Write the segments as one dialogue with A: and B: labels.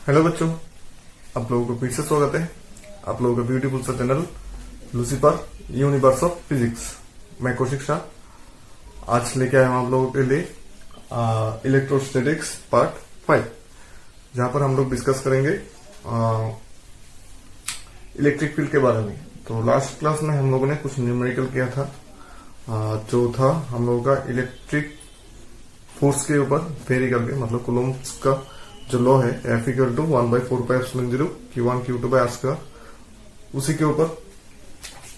A: Hello बच्चों, आप लोगों को फिर से स्वागत है आप लोगों का ब्यूटीफुल सा channel Lucifer universe of physics. मैं कौशिक शाह आज लेके आया हूं आप लोगों के लिए इलेक्ट्रोस्टैटिक्स पार्ट 5, जहां पर हम लोग डिस्कस करेंगे इलेक्ट्रिक फील्ड के बारे में। तो लास्ट क्लास में हम लोगों ने कुछ न्यूमेरिकल किया था, जो था हम लोगों का इलेक्ट्रिक फोर्स के ऊपर वेरी करके, मतलब कूलम्ब्स का जो लॉ है F = 1/4πε0 Q1 Q2/r², उसी के ऊपर।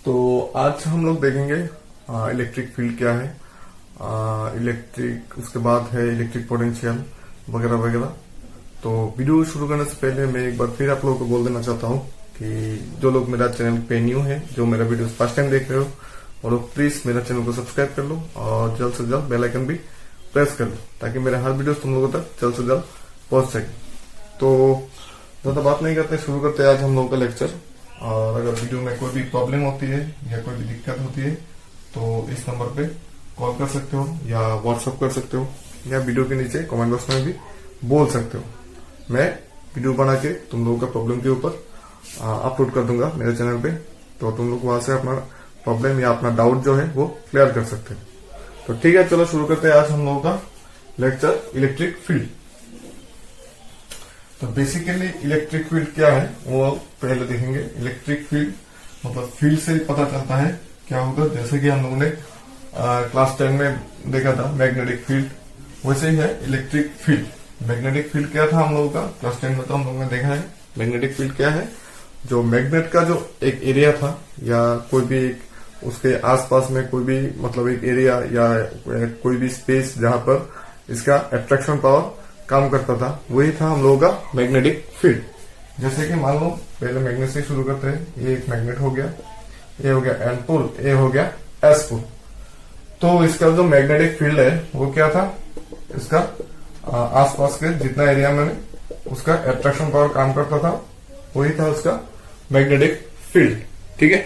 A: तो आज हम लोग देखेंगे इलेक्ट्रिक फील्ड क्या है, इलेक्ट्रिक, उसके बाद है इलेक्ट्रिक पोटेंशियल वगैरह वगैरह। तो वीडियो शुरू करने से पहले मैं एक बार फिर आप लोगों को बोल देना चाहता हूँ कि जो लोग मेरा चैनल पे न्यू है, जो मेरा वीडियो फर्स्ट टाइम देख रहे हो, वो लोग प्लीज मेरा चैनल को सब्सक्राइब कर लो और जल्द से जल्द बेल आइकन भी प्रेस कर लो, ताकि मेरे हर वीडियो तुम लोगों तक जल्द से जल्द पहुंच सके। तो ज्यादा बात नहीं करते, शुरू करते हैं आज हम लोगों का लेक्चर। और अगर वीडियो में कोई भी प्रॉब्लम होती है या कोई भी दिक्कत होती है तो इस नंबर पे कॉल कर सकते हो या व्हाट्सएप कर सकते हो या वीडियो के नीचे कमेंट बॉक्स में भी बोल सकते हो। मैं वीडियो बना के तुम लोगों का प्रॉब्लम के ऊपर अपलोड कर दूंगा मेरे चैनल पे, तो तुम लोग वहां से अपना प्रॉब्लम या अपना डाउट जो है वो क्लियर कर सकते हो। तो ठीक है, चलो शुरू करते हैं आज हम लोगों का लेक्चर इलेक्ट्रिक फील्ड। तो बेसिकली इलेक्ट्रिक फील्ड क्या है वो पहले देखेंगे। इलेक्ट्रिक फील्ड मतलब फील्ड से पता चलता है क्या होगा। जैसे कि हम लोगों ने क्लास 10 में देखा था मैग्नेटिक फील्ड, वैसे ही है इलेक्ट्रिक फील्ड। मैग्नेटिक फील्ड क्या था हम लोगों का क्लास 10 में, तो हम लोगों ने देखा है मैग्नेटिक फील्ड क्या है। जो मैग्नेट का जो एक एरिया था या कोई भी एक उसके आसपास में कोई भी, मतलब एक एरिया या कोई भी स्पेस जहां पर इसका अट्रैक्शन पावर काम करता था, वही था हम लोगों का मैग्नेटिक फील्ड। जैसे कि मान लो पहले मैग्नेट से शुरू करते हैं। ये एक मैग्नेट हो गया, ये हो गया एन पोल, ये हो गया एस पोल। तो इसका जो मैग्नेटिक फील्ड है वो क्या था, इसका आसपास के जितना एरिया में उसका अट्रैक्शन पावर काम करता था, वही था उसका मैग्नेटिक फील्ड। ठीक है,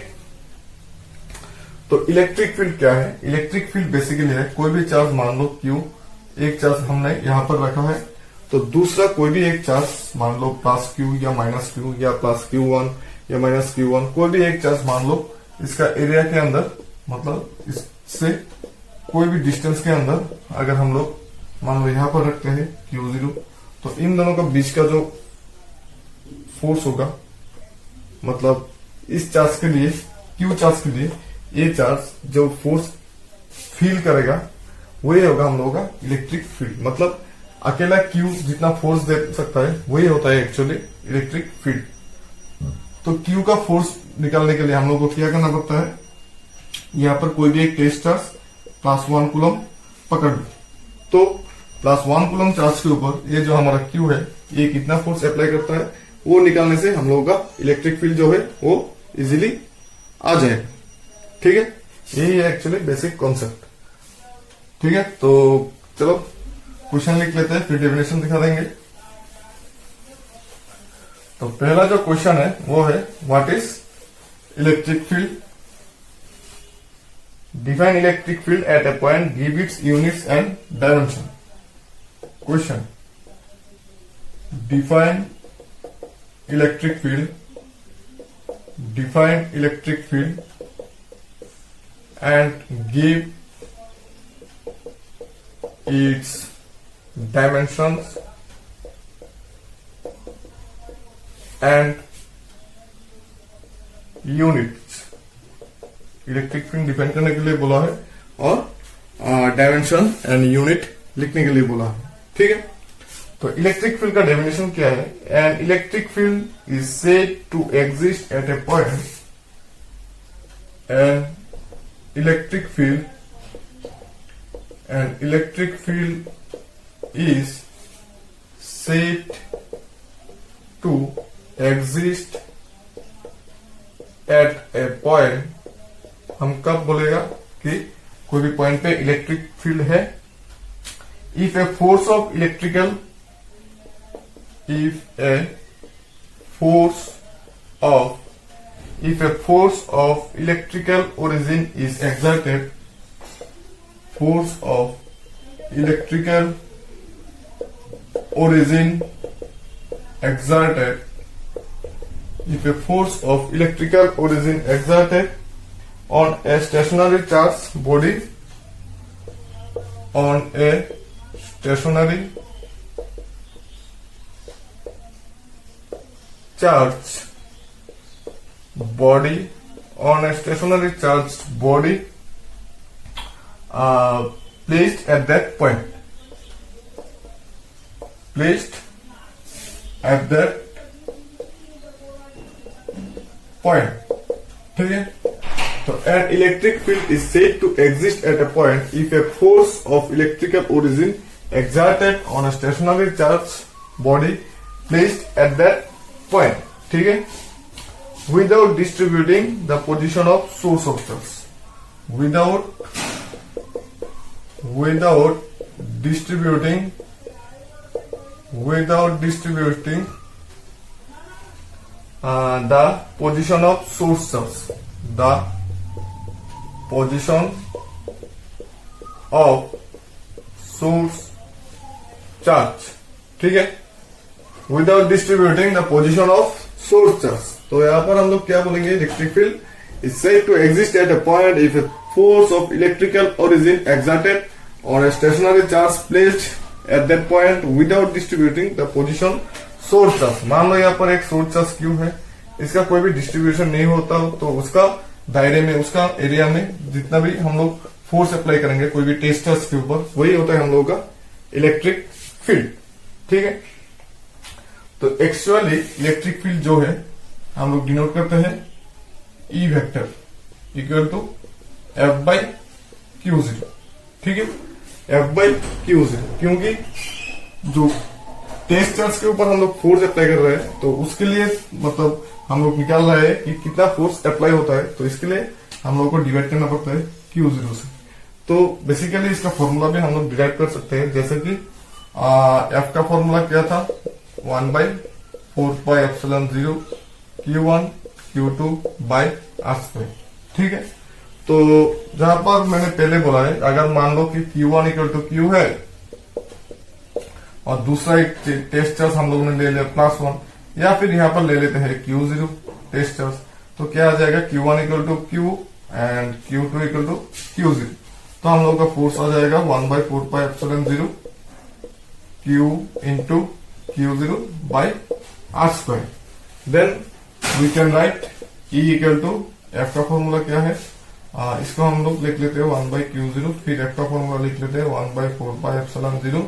A: तो इलेक्ट्रिक फील्ड क्या है। इलेक्ट्रिक फील्ड बेसिकली है कोई भी चार्ज, मान लो Q, एक चार्ज हमने यहां पर रखा है, तो दूसरा कोई भी एक चार्ज, मान लो +Q या -Q या +Q1 या -Q1, कोई भी एक चार्ज मान लो इसका एरिया के अंदर, मतलब इससे कोई भी डिस्टेंस के अंदर अगर हम लोग मान लो यहां पर रखते हैं Q0, तो इन दोनों का बीच का जो फोर्स होगा, मतलब इस चार्ज के लिए, Q चार्ज के लिए, ये चार्ज जो फोर्स फील करेगा वही होगा हम लोगों का इलेक्ट्रिक फील्ड। मतलब अकेला Q जितना फोर्स दे सकता है वही होता है एक्चुअली इलेक्ट्रिक फील्ड। तो Q का फोर्स निकालने के लिए हम लोग को क्या करना पड़ता है, यहाँ पर कोई भी एक टेस्ट चार्ज +1 कूलम पकड़ लो, तो +1 कूलम चार्ज के ऊपर ये जो हमारा Q है, ये कितना फोर्स अप्लाई करता है, वो निकालने से हम लोगों का इलेक्ट्रिक फील्ड जो है वो इजिली आ जाएगा। ठीक है, यही है एक्चुअली बेसिक कॉन्सेप्ट। ठीक है, तो चलो क्वेश्चन लिख लेते हैं, फिर डेफिनेशन दिखा देंगे। तो पहला जो क्वेश्चन है वो है what is electric field. Define electric field eight a point, give its units and dimension. Question, define electric field, define electric field and give its dimensions and units। Electric field define करने के लिए बोला है और dimension and unit लिखने के लिए बोला है। ठीक है, तो इलेक्ट्रिक फील्ड का डेफिनेशन क्या है। An electric field is said to exist at a point, an electric field, an electric field is said to exist at a point। हम कब बोलेगा कि कोई भी पॉइंट पे इलेक्ट्रिक फील्ड है, if a force of electrical, if a force of electrical origin is exerted, force of electrical origin exerted, if a force of electrical origin exerted on a stationary charged body, on a stationary charged body, on a stationary charged body placed at that point, placed at that point, ठीक है। तो an electric field is said to exist at a point if a force of electrical origin exerted on a stationary charged body placed at that point, ठीक है, without distributing the position of source of charge, without distributing the position of source charge, the position of source charge, ठीक है, without distributing the position of source charge. तो यहां पर हम लोग क्या बोलेंगे, electric field is said to exist at a point if a force of electrical origin exerted on a stationary charge placed at that point without distributing the position source charge. मान लो यहाँ पर एक सोर्स चार्ज क्यू है, इसका कोई भी distribution नहीं होता, तो उसका दायरे में, उसका एरिया में जितना भी हम लोग फोर्स अप्लाई करेंगे कोई भी टेस्ट चार्ज के ऊपर, वही होता है हम लोगों का इलेक्ट्रिक फील्ड, ठीक है। तो एक्चुअली इलेक्ट्रिक फील्ड जो है हम लोग डिनोट करते हैं E vector equal to F by Q zero, ठीक है, एफ बाई क्यू जीरो, क्योंकि जो टेस्ट चार्ज के ऊपर हम लोग फोर्स अप्लाई कर रहे हैं, तो उसके लिए मतलब हम लोग निकाल रहे हैं कि कितना फोर्स अप्लाई होता है, तो इसके लिए हम लोग को डिवाइड करना पड़ता है क्यू जीरो से। तो बेसिकली इसका फॉर्मूला भी हम लोग डिराइव कर सकते हैं, जैसे कि एफ का फॉर्मूला क्या था, 1/4πε0 Q1 Q2 by R square, ठीक है। तो जहां पर मैंने पहले बोला है, अगर मान लो कि Q1 इक्वल टू Q है और दूसरा एक टेस्ट चार्ज हम लोगों ने ले लिया +1, या फिर यहाँ पर ले लेते हैं Q0 टेस्ट चार्ज, तो क्या आ जाएगा, Q1 equal to Q and Q2 equal to Q0। तो हम लोग का फोर्स आ जाएगा 1/4πε0 Q into Q0 by R square. Then we can write E equal to, F का फॉर्मूला क्या है, इसको हम लोग लिख लेते हैं 1/Q0, फिर एफ का फॉर्मूला लिख लेते हैं 1/4πε0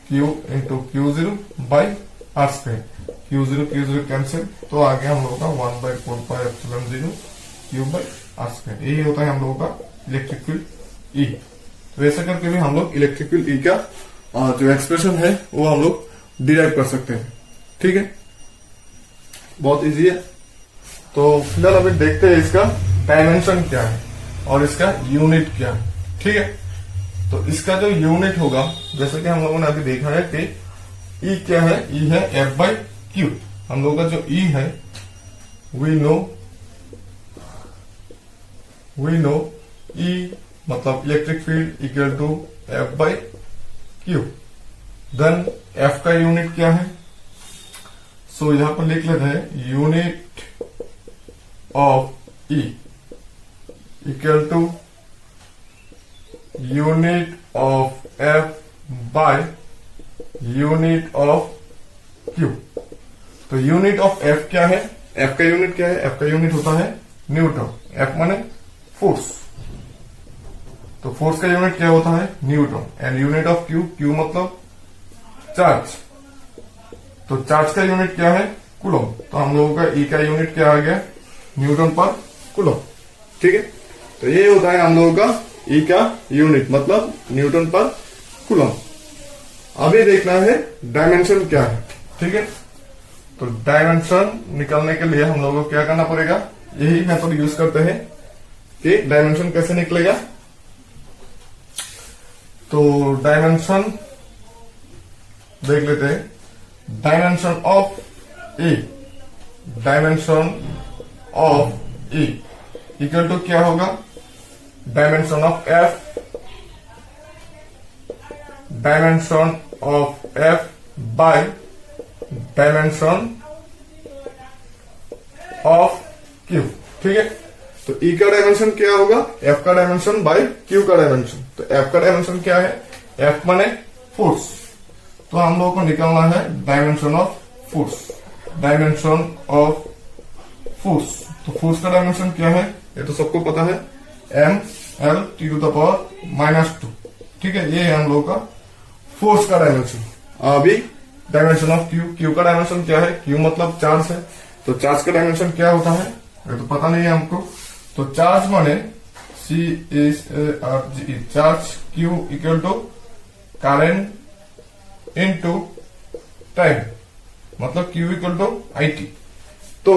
A: Q into Q0 by R square. Q0 cancel, तो आगे हम लोगों का 1/4πε0 Q बाई आर स्क्वायर, यही होता है हम लोगों का इलेक्ट्रिक फील्ड E। तो ऐसा करके भी हम लोग इलेक्ट्रिक फील्ड E का जो एक्सप्रेशन है वो हम लोग डिराइव कर सकते हैं, ठीक है, बहुत इजी है। तो फिलहाल अभी देखते हैं इसका डायमेंशन क्या है और इसका यूनिट क्या है, ठीक है। तो इसका जो यूनिट होगा, जैसे कि हम लोगों ने अभी देखा है कि E क्या है, E है F बाई क्यू। हम लोगों का जो E है, वी नो E मतलब electric field equal to F by Q. Then F का यूनिट क्या है, सो यहां पर लिख लेते हैं unit of E equal to unit of F by unit of Q। तो यूनिट ऑफ F क्या है, F का यूनिट क्या है, F का यूनिट होता है न्यूटन, F माने फोर्स, तो फोर्स का यूनिट क्या होता है Newton, and unit of Q, Q मतलब चार्ज, तो चार्ज का यूनिट क्या है कूलम, तो हम लोगों का E का यूनिट क्या आ गया न्यूटन पर कूलम, ठीक है। तो ये होता है हम लोगों का E का यूनिट मतलब न्यूटन पर कूलम। अभी देखना है डायमेंशन क्या है, ठीक है। तो डायमेंशन निकालने के लिए हम लोगों को क्या करना पड़ेगा, यही मेथड यूज करते हैं कि डायमेंशन कैसे निकलेगा। तो डायमेंशन देख लेते हैं, dimension of E, dimension of E equal to क्या होगा, dimension of F, dimension of F by dimension of Q. ठीक है, तो ई का डायमेंशन क्या होगा, एफ का डायमेंशन बाय क्यू का डायमेंशन। तो एफ का डायमेंशन क्या है, एफ माने फोर्स, तो हम लोगों को निकालना है dimension of force. Dimension of force, तो फोर्स का डायमेंशन क्या है, ये तो सबको पता है, M L T to the power -2। ठीक है, ये है हम लोगों का फोर्स का डायमेंशन। अभी डायमेंशन ऑफ क्यू, क्यू का डायमेंशन क्या है, क्यू मतलब चार्ज है, तो चार्ज का डायमेंशन क्या होता है ये तो पता नहीं है हमको। तो चार्ज माने CHARGE, charge Q equal to current into time, मतलब क्यू इक्वल टू IT। तो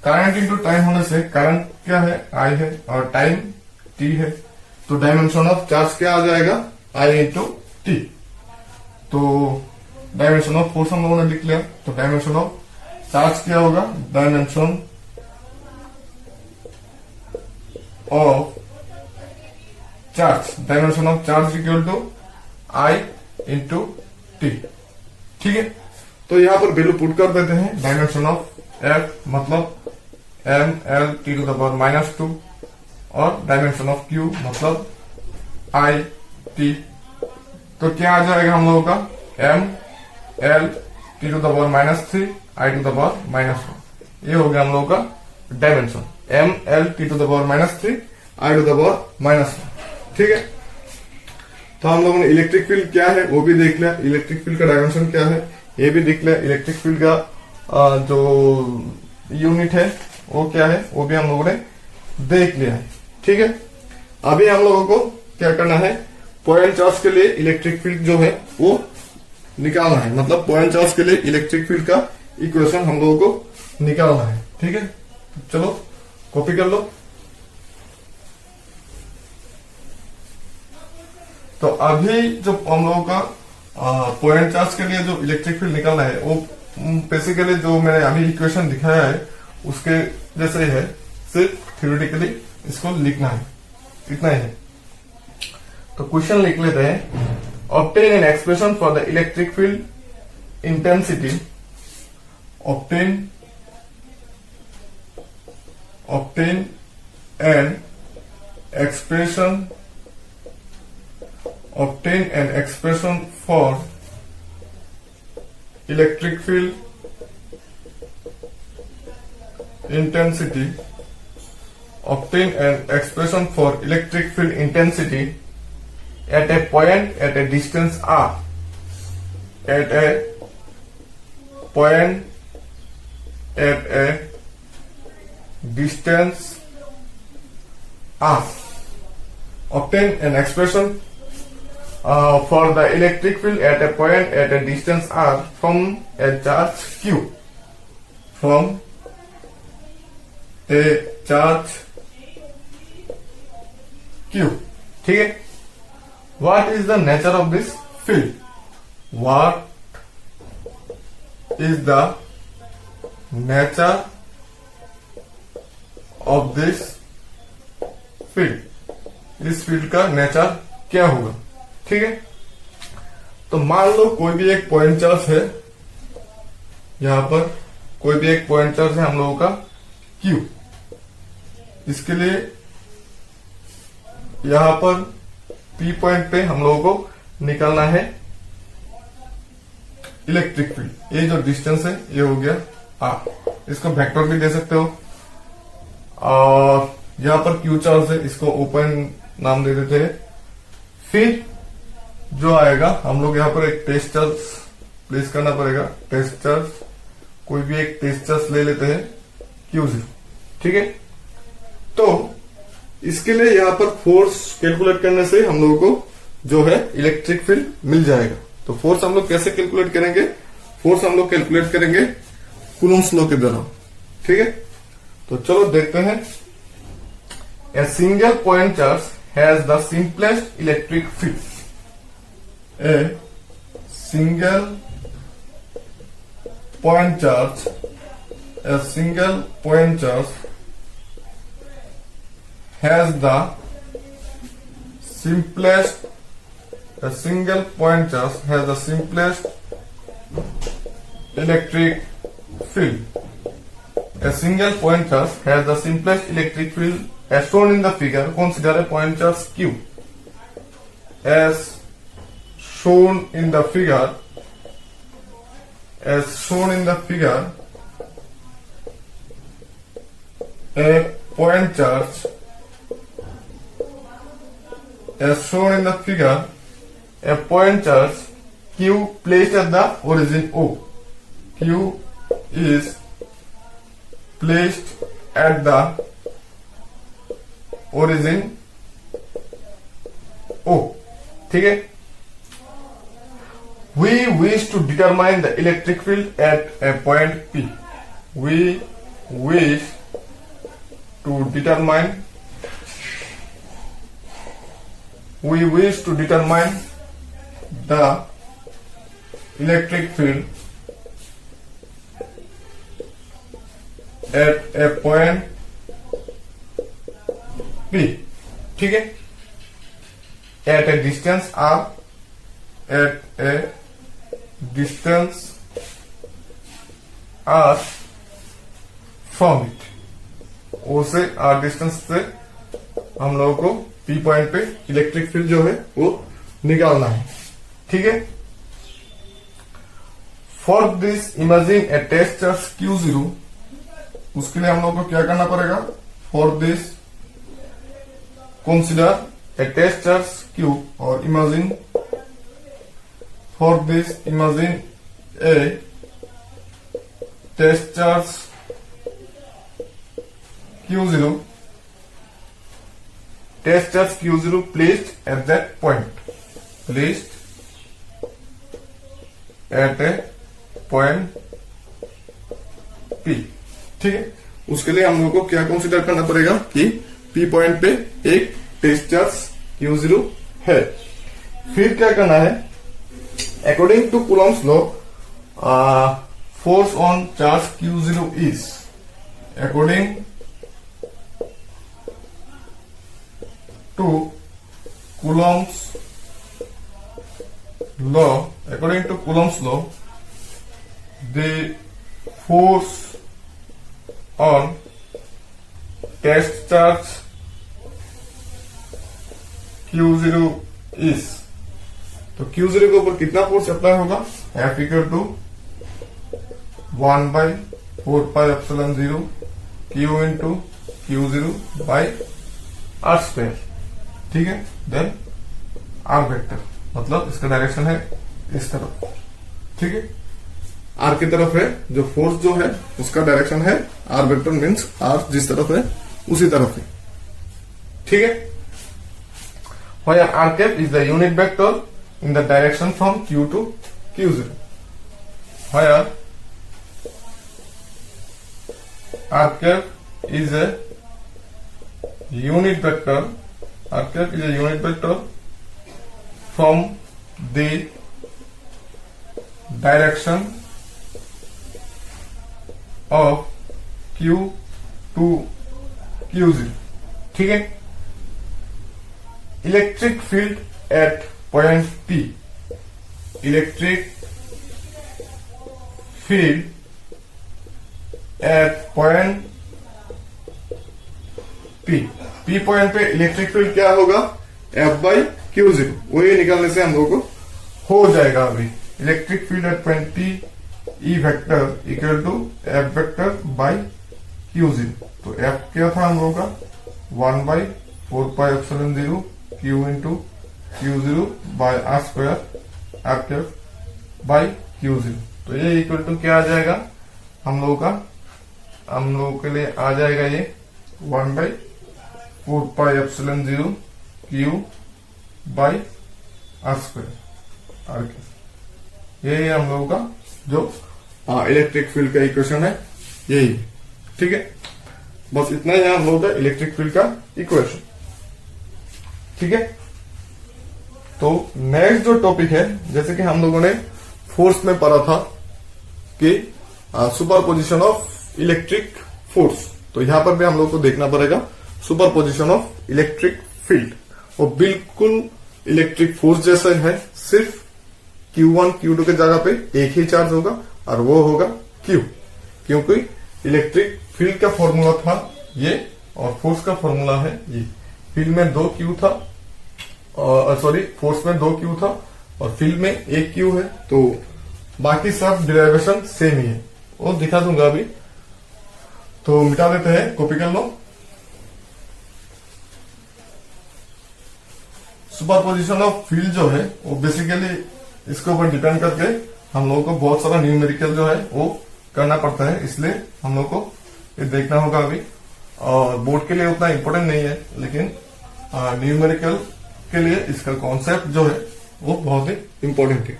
A: करंट इंटू टाइम होने से करंट क्या है, I है, और टाइम T है, तो डायमेंशन ऑफ चार्ज क्या आ जाएगा, I इंटू T। तो डायमेंशन ऑफ फोर्स हम लोगों ने लिख लिया, तो डायमेंशन ऑफ चार्ज क्या होगा, dimension of charge, dimension of charge equal to I into T। ठीक है, तो यहां पर वैल्यू पुट कर देते हैं। डायमेंशन ऑफ F मतलब M L T to the power -2, और डायमेंशन ऑफ Q मतलब I T। तो क्या आ जाएगा हम लोगों का, M L T to the power -3 I to the power -1। ये हो गया हम लोगों का dimension, M L T to the power -3 I to the power -1। ठीक है, तो हम लोगों ने इलेक्ट्रिक फील्ड क्या है वो भी देख लिया, इलेक्ट्रिक फील्ड का डायमेंशन क्या है ये भी देख लिया, इलेक्ट्रिक फील्ड का जो यूनिट है वो क्या है वो भी हम लोगों ने देख लिया है। ठीक है, अभी हम लोगों को क्या करना है, पॉइंट चार्ज के लिए इलेक्ट्रिक फील्ड जो है वो निकालना है, मतलब पॉइंट चार्ज के लिए इलेक्ट्रिक फील्ड का इक्वेशन हम लोगों को निकालना है। ठीक है, चलो कॉपी कर लो। तो अभी जो हम लोगों का पॉइंट चार्ज के लिए जो इलेक्ट्रिक फील्ड निकालना है वो बेसिकली जो मैंने अभी इक्वेशन दिखाया है उसके जैसे ही है, सिर्फ थ्योरेटिकली इसको लिखना है, इतना ही है। तो क्वेश्चन लिख लेते हैं, obtain an expression for the electric field intensity, obtain an expression for electric field intensity, obtain an expression for electric field intensity at a point at a distance r, at a point at a distance r. Obtain an expression for the electric field at a point at a distance r from a charge q, from a charge q। ठीक है, what is the nature of this field, what is the nature of this field, इस field का nature क्या होगा। ठीक है, तो मान लो कोई भी एक पॉइंट चार्ज है, यहां पर कोई भी एक पॉइंट चार्ज है हम लोगों का Q। इसके लिए यहां पर P पॉइंट पे हम लोगों को निकालना है इलेक्ट्रिक फील्ड। ये जो डिस्टेंस है ये हो गया R, इसको वेक्टर भी दे सकते हो, और यहां पर Q चार्ज है, इसको ओपन नाम दे देते हैं। फिर जो आएगा हम लोग यहाँ पर एक टेस्ट चार्ज प्लेस करना पड़ेगा, टेस्ट चार्ज, कोई भी एक टेस्ट चार्ज ले लेते हैं Q0। ठीक है, तो इसके लिए यहां पर फोर्स कैलकुलेट करने से हम लोगों को जो है इलेक्ट्रिक फील्ड मिल जाएगा। तो फोर्स हम लोग कैसे कैलकुलेट करेंगे, फोर्स हम लोग कैलकुलेट करेंगे कूलम्ब्स लॉ के द्वारा। ठीक है, तो चलो देखते हैं। A single point charge has the simplest electric field, a single point charge, a single point charge has the simplest, a single point charge has the simplest electric field. A single point charge has the simplest electric field as shown in the figure. Consider a point charge Q. As shown in the figure, a point charge, as shown in the figure, a point charge Q placed at the origin O. Q is placed at the origin O. ठीक है. We wish to determine the electric field at a point P. We wish to determine the electric field at a point P. ठीक है. At a distance R, at a distance R from it. O से R distance से हम लोगों को P point पे electric field जो है वो निकालना है. ठीक है. For this imagine a test charge Q0. उसके लिए हम लोग को क्या करना पड़ेगा? For this consider a test charge Q और imagine for this imagine a test charge Q0. Test charge Q0 placed at that point. Placed at a point P. ठीक है. उसके लिए हम लोगों को क्या कंसीडर करना पड़ेगा कि P पॉइंट पे एक टेस्ट चार्ज Q0 है. फिर क्या करना है? According to Coulomb's law, force on charge Q0 is according to Coulomb's law, the force on test charge Q0 is, तो Q0 के ऊपर कितना फोर्स अप्लाई होगा? F equal to 1/4πε0 Q into Q0 by R square. ठीक है. Then are vector, मतलब इसका direction है इस तरफ. ठीक है. आर की तरफ है जो फोर्स जो है उसका डायरेक्शन है आर वेक्टर, मीन्स आर जिस तरफ है उसी तरफ है. ठीक है. Where r cap is the unit vector in the direction from Q to Q0. Where r cap is a unit vector, r cap is a unit vector from the direction of Q to Q0. ठीक है. Electric field at point P. Electric field at point P. P point पे electric field क्या होगा? F/Q0. वही निकालने से हम लोगों को हो जाएगा. अभी electric field at point P E vector equal to F vector by Q0. तो F क्या था हम लोगों का? 1/4πε0 Q into Q0 by R square R cap by Q0. तो ये इक्वल टू क्या आ जाएगा हम लोगों के लिए? आ जाएगा ये 1/4πε0 Q by R square R cap. यही हम लोगों का जो इलेक्ट्रिक फील्ड का इक्वेशन है, यही. ठीक है. बस इतना ही हम लोगों का इलेक्ट्रिक फील्ड का इक्वेशन. ठीक है. तो नेक्स्ट जो टॉपिक है, जैसे कि हम लोगों ने फोर्स में पढ़ा था कि सुपरपोजिशन ऑफ इलेक्ट्रिक फोर्स, तो यहां पर भी हम लोग को देखना पड़ेगा सुपरपोजिशन ऑफ इलेक्ट्रिक फील्ड. वो बिल्कुल इलेक्ट्रिक फोर्स जैसा है, सिर्फ Q1 Q2 के जगह पे एक ही चार्ज होगा और वो होगा Q, क्योंकि इलेक्ट्रिक फील्ड का फॉर्मूला था ये और फोर्स का फॉर्मूला है ये। फील्ड में 2 Q था, सॉरी फोर्स में 2 Q था और फील्ड में 1 Q है, तो बाकी सब डिराइवेशन सेम ही है, वो दिखा दूंगा अभी। तो मिटा देते हैं, कॉपी कर लो। सुपरपोजिशन ऑफ फील्ड जो है वो बेसिकली इसके ऊपर डिपेंड करके हम लोगों को बहुत सारा न्यूमेरिकल जो है वो करना पड़ता है, इसलिए हम लोग को ये देखना होगा अभी। और बोर्ड के लिए उतना इम्पोर्टेंट नहीं है, लेकिन न्यूमेरिकल के लिए इसका कॉन्सेप्ट जो है वो बहुत ही इम्पोर्टेंट है।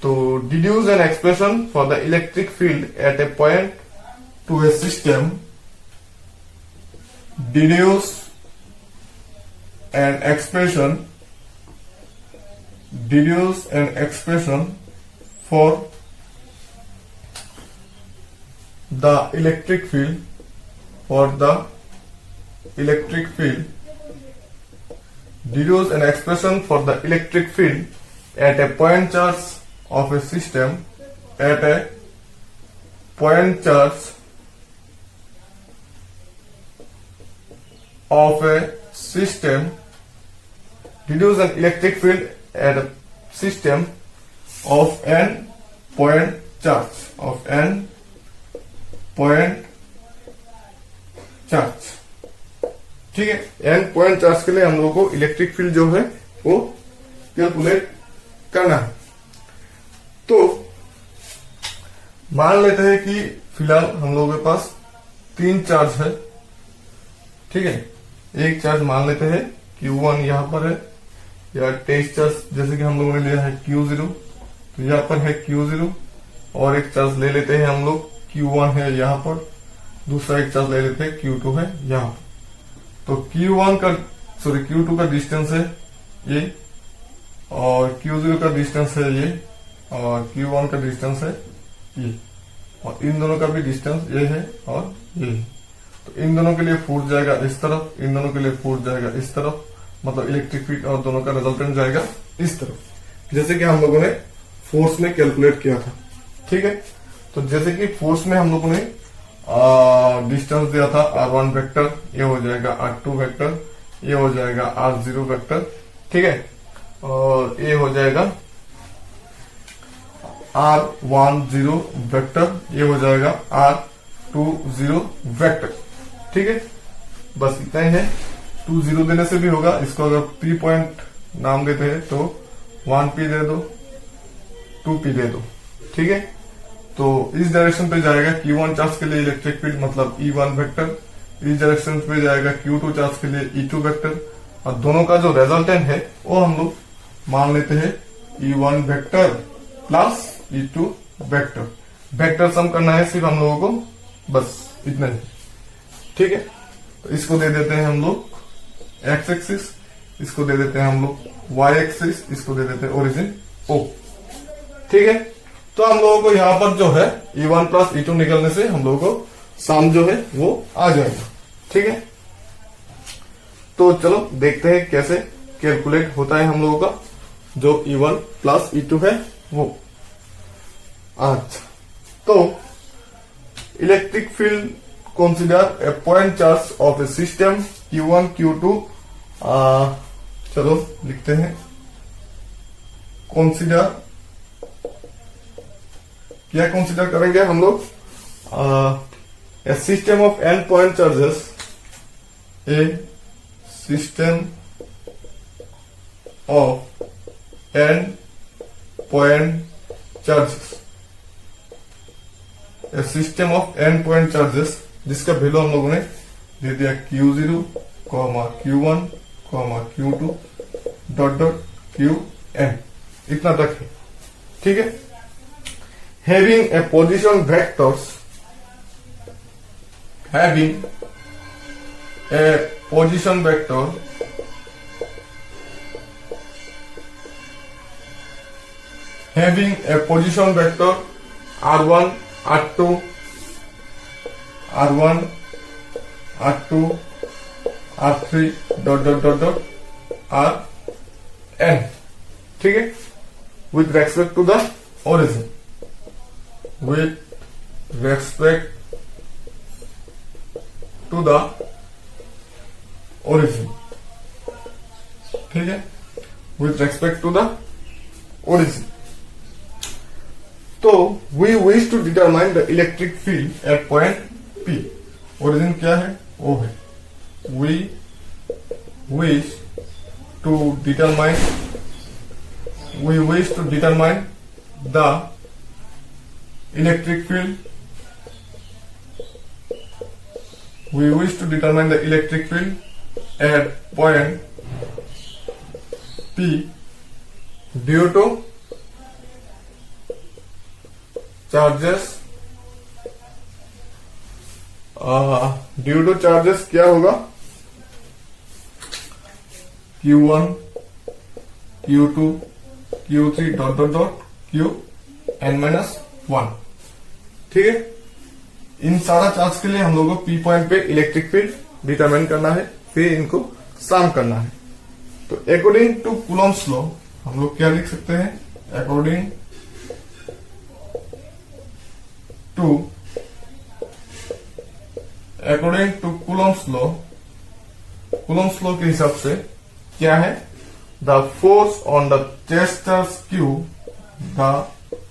A: तो deduce an expression for the electric field eight a point two A system, deduce an expression for the electric field deduce an expression for the electric field at a point charge of a system deduce an electric field at a system of n point charge ठीक है। n point charge के लिए हम लोगों को electric field जो है वो कैलकुलेट करना है। तो मान लेते हैं कि फिलहाल हम लोगों के पास 3 चार्ज है, ठीक है। एक चार्ज मान लेते हैं Q1 यहां पर है, या टेस्ट चार्ज जैसे कि हम लोगों ने लिया है Q0, तो यहाँ पर है Q0, और एक चार्ज ले लेते हैं हम लोग Q1 है यहाँ पर, दूसरा एक चार्ज ले लेते हैं Q2 है यहाँ पर। तो Q2 का डिस्टेंस है ये, और Q0 का डिस्टेंस है ये, और Q1 का डिस्टेंस है ये, और इन दोनों का भी डिस्टेंस ये है और ये है। तो इन दोनों के लिए फोर्स जाएगा इस तरफ, इन दोनों के लिए फोर्स जाएगा इस तरफ, मतलब इलेक्ट्रिक फील्ड और दोनों का रिजल्टेंट जाएगा इस तरफ, जैसे कि हम लोगों ने फोर्स में कैलकुलेट किया था, ठीक है। तो जैसे कि फोर्स में हम लोगों ने डिस्टेंस दिया था R1 वेक्टर, ये हो जाएगा R2 वेक्टर, ये हो जाएगा R0 वेक्टर, ठीक है, और ये हो जाएगा R10 वेक्टर, ये हो जाएगा R20 वेक्टर, ठीक है। बस इतना ही है। 20 देने से भी होगा, इसको अगर P पॉइंट नाम देते हैं तो 1P दे दो, 2P दे दो, ठीक है। तो इस डायरेक्शन पे जाएगा Q1 चार्ज के लिए इलेक्ट्रिक फील्ड मतलब E1 वेक्टर, इस डायरेक्शन पे जाएगा Q2 चार्ज के लिए E2 वेक्टर, और दोनों का जो रिजल्टेंट है वो हम लोग मान लेते हैं E1 vector plus E2 vector. Vector sum करना है सिर्फ हम लोगों को, बस इतना ही, ठीक है। तो इसको दे देते हैं हम लोग एक्स एक्सिस, इसको दे देते हैं हम लोग वाई एक्सिस, इसको दे देते हैं ओरिजिन O, ठीक है। तो हम लोगों को यहां पर जो है E1 प्लस E2 निकलने से हम लोगों को सम जो है वो आ जाएगा, ठीक है। तो चलो देखते हैं कैसे कैलकुलेट होता है हम लोगों का जो E1 प्लस E2 है वो। अच्छा, तो electric field consider a point charge of A system Q1 Q2, चलो लिखते हैं कंसीडर, क्या कंसीडर करेंगे हम लोग, a system of n point charges, a system of n point charges, a system of n point charges जिसका value हम लोगों ने दे दिया Q0, Q1, Q2 dot dot Qn, इतना तक है, ठीक है। Having a position vectors, having a position vector r1 r2 r3 dot dot dot dot rn, ठीक है, with respect to the origin, with respect to the origin, ठीक है, with respect to the origin. तो we wish to determine the electric field at point P. origin क्या है? O है. We wish to determine the electric field. We wish to determine the electric field at point P due to charges. Due two charges क्या होगा? Q1, Q2, Q3 dot dot dot Qn-1, ठीक है. इन सारा charge के लिए हम लोगों को P पॉइंट पे इलेक्ट्रिक फील्ड डिटरमाइन करना है, फिर इनको सम करना है. तो अकॉर्डिंग टू कूलॉम्स लॉ हम लोग क्या लिख सकते हैं? अकॉर्डिंग टू कूलॉम्स लॉ के हिसाब से क्या है? The force on the test charge Q, the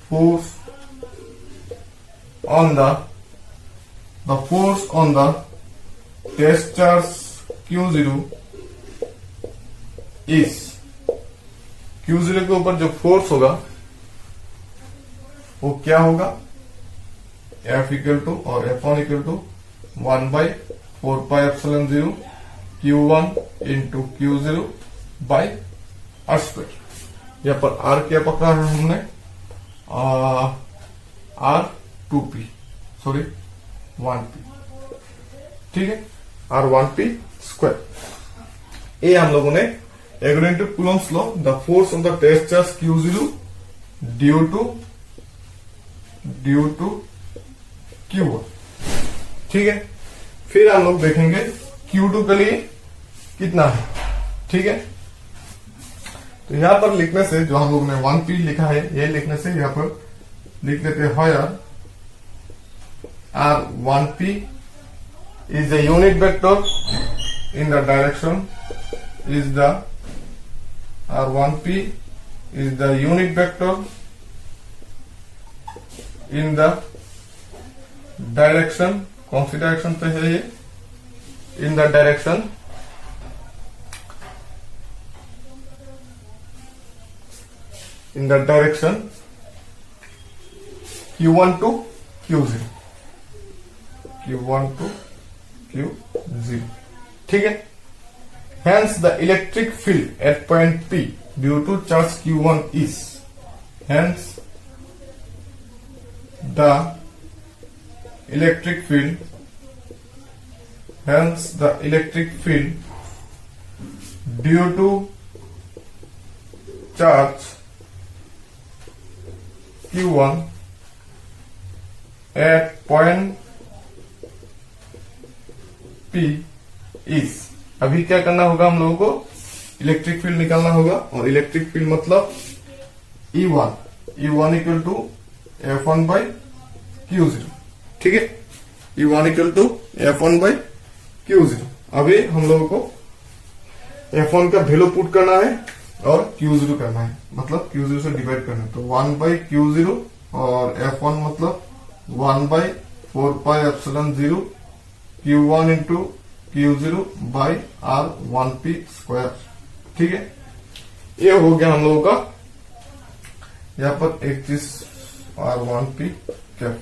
A: force on the test charge Q0 is, Q0 के ऊपर जो फोर्स होगा वो क्या होगा? F इक्वल टू और F1 equal to 1/4πε0 Q1 into Q0 by R². यहाँ पर R क्या पकड़ा है हमने? R2P, सॉरी 1P, ठीक है, R1P स्क्वायर. ये हम लोगों ने according to Coulomb's law the force on the test charge Q0 due to Q1, ठीक है. फिर हम लोग देखेंगे Q2 के लिए कितना है, ठीक है. तो यहां पर लिखने से जो हम लोग ने 1P लिखा है, ये लिखने से यहां पर लिख लेते हैं higher R1P is the unit vector in the direction is the R1P is the unit vector in the direction, कौन सी डायरेक्शन पे है ये? In the direction Q1 to Q0, ठीक है. Hence the electric field at point P due to charge Q1 is, hence the electric field due to charge Q1 at point P is. अभी क्या करना होगा हम लोगों को? इलेक्ट्रिक फील्ड निकालना होगा. और इलेक्ट्रिक फील्ड मतलब E1 equal to F1 by Q0, ठीक है. E1 equal to F1 by Q0. अभी हम लोगों को F1 का वैल्यू पुट करना है और Q0 करना है, मतलब Q0 से डिवाइड करना है. तो 1 बाई Q0 और F1 मतलब 1/4πε0 Q1 into Q0 by R1P square, ठीक है. ये हो गया हम लोगों का. यहाँ पर एक चीज R1P कैप,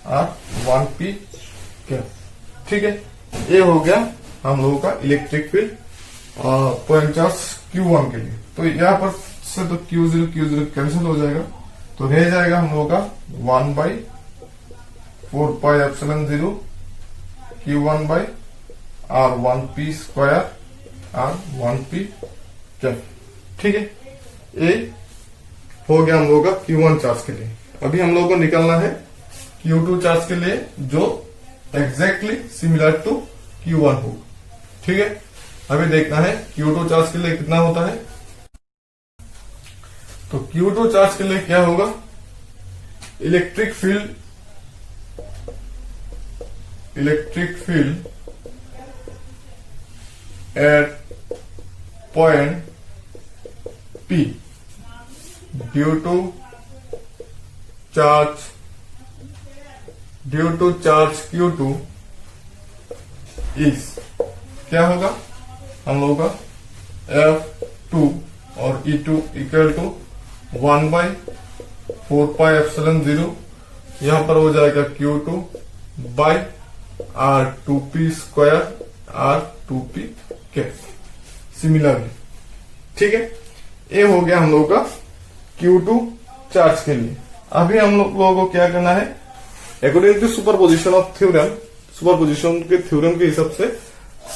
A: R1P कैप, ठीक है. ये हो गया हम लोगों का electric field point charge Q1 के लिए. तो यहाँ पर से तो Q0 कैंसिल हो जाएगा, तो रह जाएगा हम लोगों का 1/4πε0 Q1 by R1P square R1P cap, ठीक है. ये हो गया हम लोगों का Q1 चार्ज के लिए. अभी हम लोगों को निकालना है Q2 चार्ज के लिए जो एग्जैक्टली सिमिलर टू Q1 हो, ठीक है. अभी देखना है Q2 चार्ज के लिए कितना होता है. तो Q2 चार्ज के लिए क्या होगा? Electric field at point P due to charge Q2 is क्या होगा हम लोगों का F2 और E2 इक्वल टू 1/4πε0 यहां पर हो जाएगा Q2 by R2P square R2P cap. Similarly ठीक है, ये हो गया हम लोगों का Q2 चार्ज के लिए। अभी हम लोगों को क्या करना है, according to superposition of theorem, superposition के थ्योरम के हिसाब से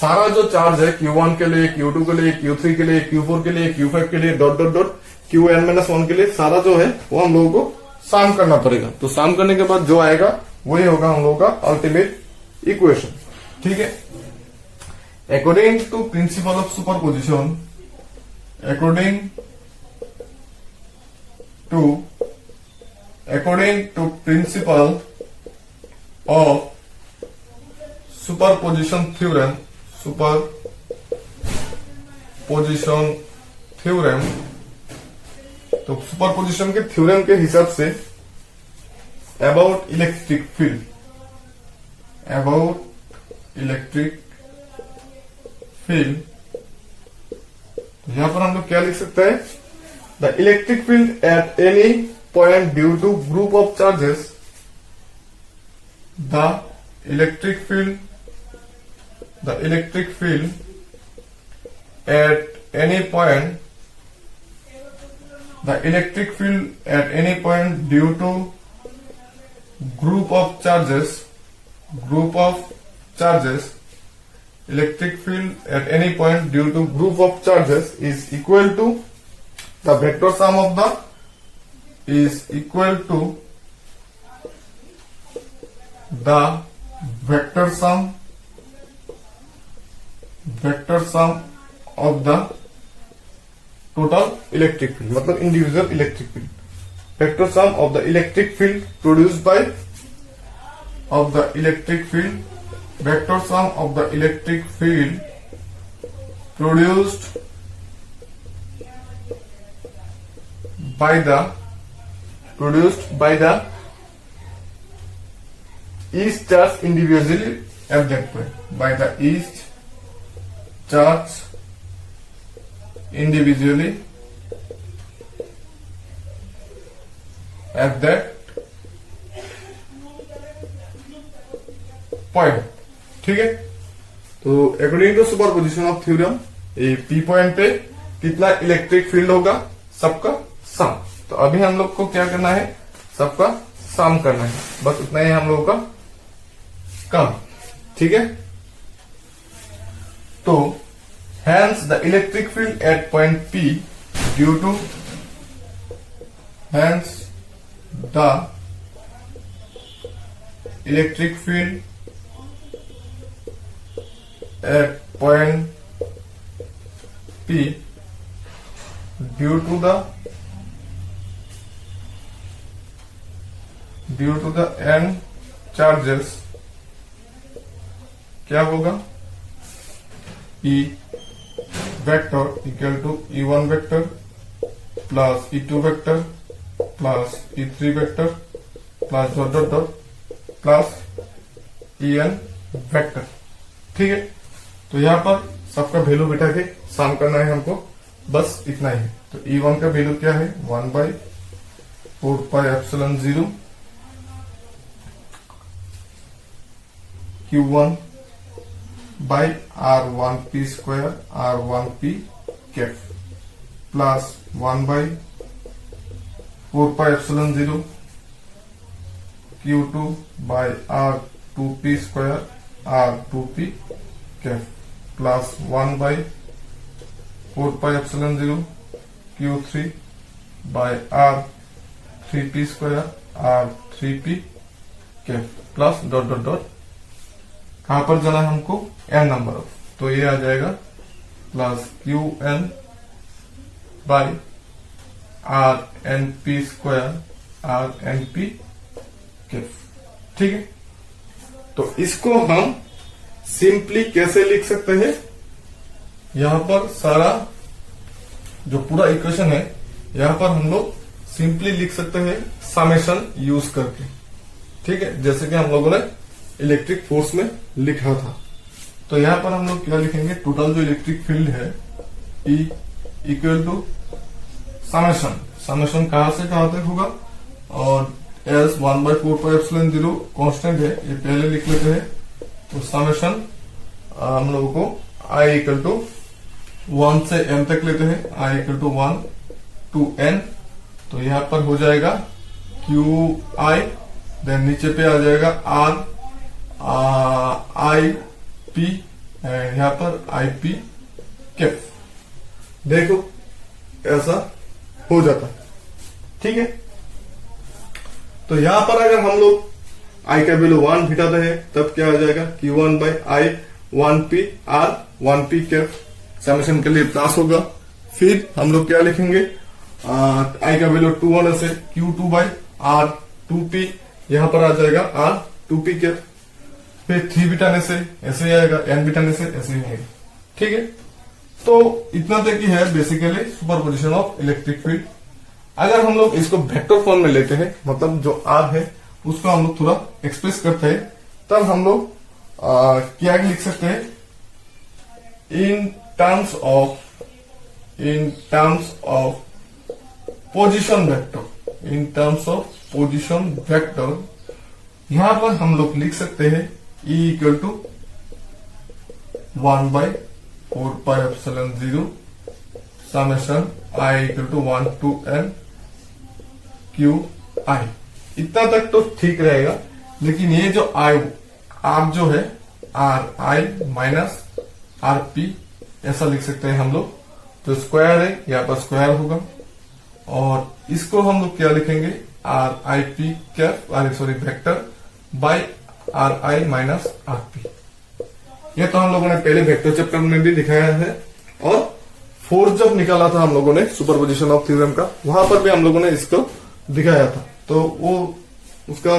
A: सारा जो चार्ज है Q1 के लिए, Q2 के लिए, Q3 के लिए, Q4 के लिए, Q5 के लिए, डॉट डॉट डॉट Qn-1 के लिए सारा जो है वो हम लोगों को सम करना पड़ेगा। तो सम करने के बाद जो आएगा वही होगा हम लोगों का अल्टीमेट इक्वेशन। ठीक है, according to principle of superposition, according to principle of superposition theorem, तो सुपरपोजिशन के थ्योरम के हिसाब से अबाउट इलेक्ट्रिक फील्ड, यहां पर हम लोग क्या लिख सकते हैं, the electric field at any point due to group of charges, the electric field at any point due to group of charges, electric field at any point due to group of charges is equal to the vector sum of the vector sum of the total electric field, मतलब individual electric field, vector sum of the electric field produced by vector sum of the electric field produced by the each charge individually at that point, by the each charge individually at that point। ठीक है, तो according to superposition of theorem ये P point पे कितना electric field होगा, सबका सम। तो अभी हम लोग को क्या करना है, सबका सम करना है, बस उतना ही हम लोगों का काम। ठीक है, तो hence the electric field at point P due to electric field at point P due to the n charges क्या होगा, E vector equal to E1 vector plus E2 vector plus E3 vector plus dot dot dot plus En vector। ठीक है, तो यहां पर सबका value बिठा के सम करना है हमको, बस इतना ही। तो E1 का वैल्यू क्या है, 1/4πε0 Q1 by R1P square R1P cap plus 1/4πε0 Q2 by R2P square R2P cap plus 1/4πε0 Q3 by R3P square R3P cap plus dot dot dot, कहां पर जाना है हमको, n नंबर ऑफ, तो ये आ जाएगा plus Qn by RNP square RNP केफ। ठीक है, तो इसको हम सिंपली कैसे लिख सकते हैं, यहां पर सारा जो पूरा इक्वेशन है यहां पर हम लोग सिंपली लिख सकते हैं समेशन यूज करके। ठीक है, जैसे कि हम लोगों ने इलेक्ट्रिक फोर्स में लिखा था। तो यहां पर हम लोग क्या लिखेंगे, टोटल जो इलेक्ट्रिक फील्ड है E equal to summation. Summation कहां से कहां तक होगा, और एस 1/4πε0 कांस्टेंट है, ये पहले लिख लेते हैं। तो समेशन हम लोगों को I इक्वल टू 1 से m तक लेते हैं, I equal to 1 to n। तो यहां पर हो जाएगा QI, देन नीचे पे आ जाएगा R IP, यहां पर IP केफ। देखो ऐसा हो जाता है। ठीक है, तो यहां पर अगर हम लोग I का वैल्यू 1 घटाते हैं तब क्या आ जाएगा, Q1/I 1P R 1P केफ। समेशन के लिए प्लस होगा। फिर हम लोग क्या लिखेंगे, I का वैल्यू 2 होने से Q2/R 2P, यहां पर आ जाएगा R 2P केफ। फिर 3 बिटाने से ऐसे ही आएगा, n बिटाने से ऐसे ही आएगा। ठीक है, तो इतना तक ही है basically superposition of electric field. अगर हम लोग इसको वेक्टर फॉर्म में लेते हैं, मतलब जो R है उसको हम लोग थोड़ा एक्सप्रेस करते हैं, तब हम लोग क्या लिख सकते हैं, in terms of position vector. In terms of position vector यहां पर हम लोग लिख सकते हैं E equal to 1/4πε0 summation I equal to 1 to n QI। इतना तक तो ठीक रहेगा, लेकिन ये जो R जो है RI माइनस RP ऐसा लिख सकते हैं हम लोग। तो स्क्वायर है, यहाँ पर स्क्वायर होगा, और इसको हम लोग क्या लिखेंगे, RIP Kaif vector by RI minus RP। ये तो हम लोगों ने पहले वेक्टर चैप्टर में भी दिखाया है, और फोर्स जब निकाला था हम लोगों ने सुपरपोजिशन ऑफ थ्योरम का, वहां पर भी हम लोगों ने इसको दिखाया था। तो वो उसका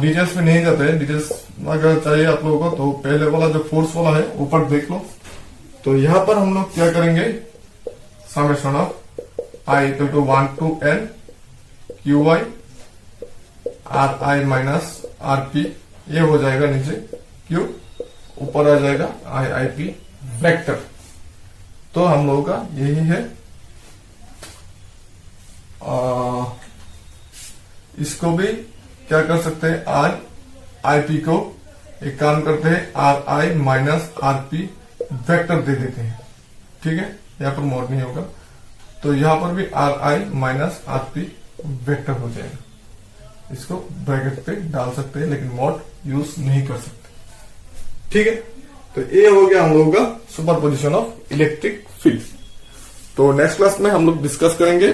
A: डिटेल्स में नहीं जाते हैं। डिटेल्स अगर चाहिए आप लोगों को तो पहले वाला जो फोर्स वाला है ऊपर देख लो। तो यहां पर हम लोग क्या करेंगे, summation of I equal to 1 to n QI RI minus RP, ये हो जाएगा नीचे Q, ऊपर आ जाएगा IIP वेक्टर। तो हम लोगों का यही है। इसको भी क्या कर सकते हैं, RIP को एक काम करते हैं, RI माइनस RP वेक्टर दे देते हैं। ठीक है, यहां पर मोड नहीं होगा, तो यहां पर भी RI माइनस RP वेक्टर हो जाएगा। इसको ब्रैकेट पे डाल सकते हैं, लेकिन मोड यूज नहीं कर सकते। ठीक है, तो ये हो गया हम लोगों का सुपरपोजिशन ऑफ इलेक्ट्रिक फील्ड। तो नेक्स्ट क्लास में हम लोग डिस्कस करेंगे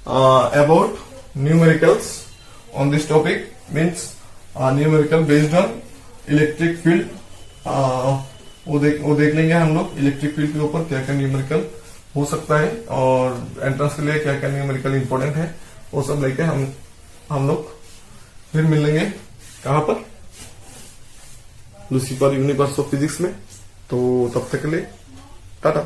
A: about numericals on this topic, means numerical based on electric field. वो देख लेंगे हम लोग इलेक्ट्रिक फील्ड के ऊपर क्या क्या न्यूमेरिकल हो सकता है, और एंट्रेंस के लिए क्या क्या न्यूमेरिकल इंपॉर्टेंट है, वो सब लेके हम लोग फिर मिलेंगे कहां पर, लूसीफर यूनिवर्स ऑफ फिजिक्स में। तो तब तक के लिए टाटा।